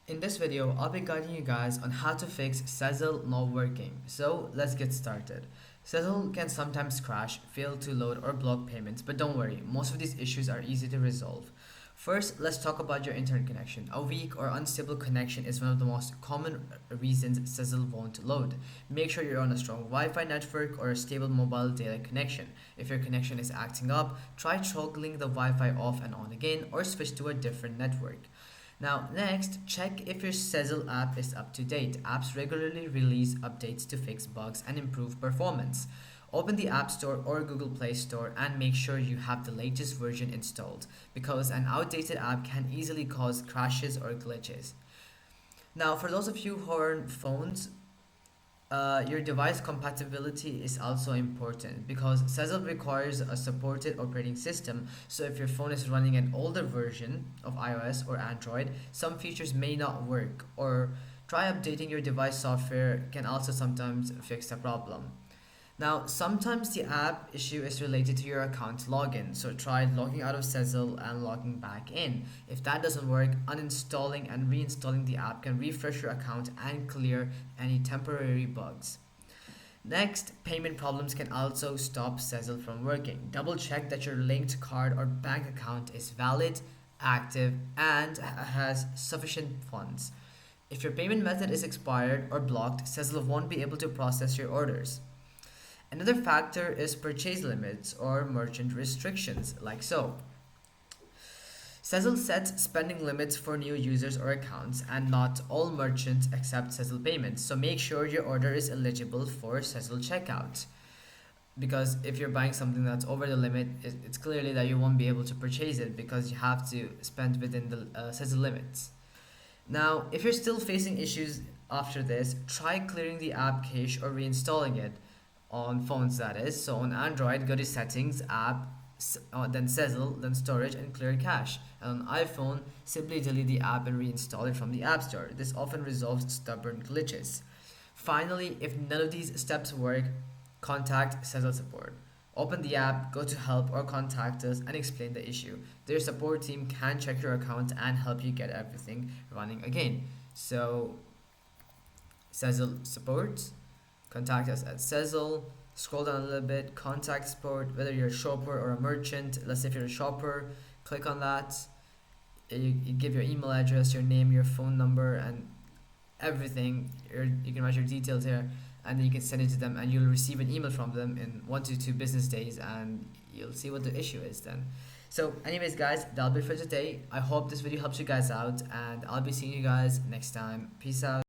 In this video, I'll be guiding you guys on how to fix Sezzle not working. So let's get started. Sezzle can sometimes crash, fail to load or block payments, but don't worry, most of these issues are easy to resolve. First, let's talk about your internet connection. A weak or unstable connection is one of the most common reasons Sezzle won't load. Make sure you're on a strong Wi-Fi network or a stable mobile data connection. If your connection is acting up, try toggling the Wi-Fi off and on again or switch to a different network. Now, next, check if your Sezzle app is up to date. Apps regularly release updates to fix bugs and improve performance. Open the App Store or Google Play Store and make sure you have the latest version installed because an outdated app can easily cause crashes or glitches. Now, for those of you who are on phones, your device compatibility is also important because Sezzle requires a supported operating system. So if your phone is running an older version of iOS or Android, some features may not work, or try updating your device software can also sometimes fix the problem. Now, sometimes the app issue is related to your account login, so try logging out of Sezzle and logging back in. If that doesn't work, uninstalling and reinstalling the app can refresh your account and clear any temporary bugs. Next, payment problems can also stop Sezzle from working. Double check that your linked card or bank account is valid, active, and has sufficient funds. If your payment method is expired or blocked, Sezzle won't be able to process your orders. Another factor is purchase limits or merchant restrictions, like so. Sezzle sets spending limits for new users or accounts, and not all merchants accept Sezzle payments, so make sure your order is eligible for Sezzle checkout. Because if you're buying something that's over the limit, it's clearly that you won't be able to purchase it because you have to spend within the Sezzle limits. Now, if you're still facing issues after this, try clearing the app cache or reinstalling it on phones, that is. So on Android, go to settings, app, then Sezzle, then storage and clear cache. And on iPhone, simply delete the app and reinstall it from the App Store. This often resolves stubborn glitches. Finally, if none of these steps work, contact Sezzle support. Open the app, go to help or contact us and explain the issue. Their support team can check your account and help you get everything running again. So Sezzle support, contact us at Sezzle. Scroll down a little bit, contact support, whether you're a shopper or a merchant. Let's say if you're a shopper, click on that. You give your email address, your name, your phone number, and everything. You can write your details here, and then you can send it to them, and you'll receive an email from them in 1 to 2 business days, and you'll see what the issue is then. So, anyways, guys, that'll be it for today. I hope this video helps you guys out, and I'll be seeing you guys next time. Peace out.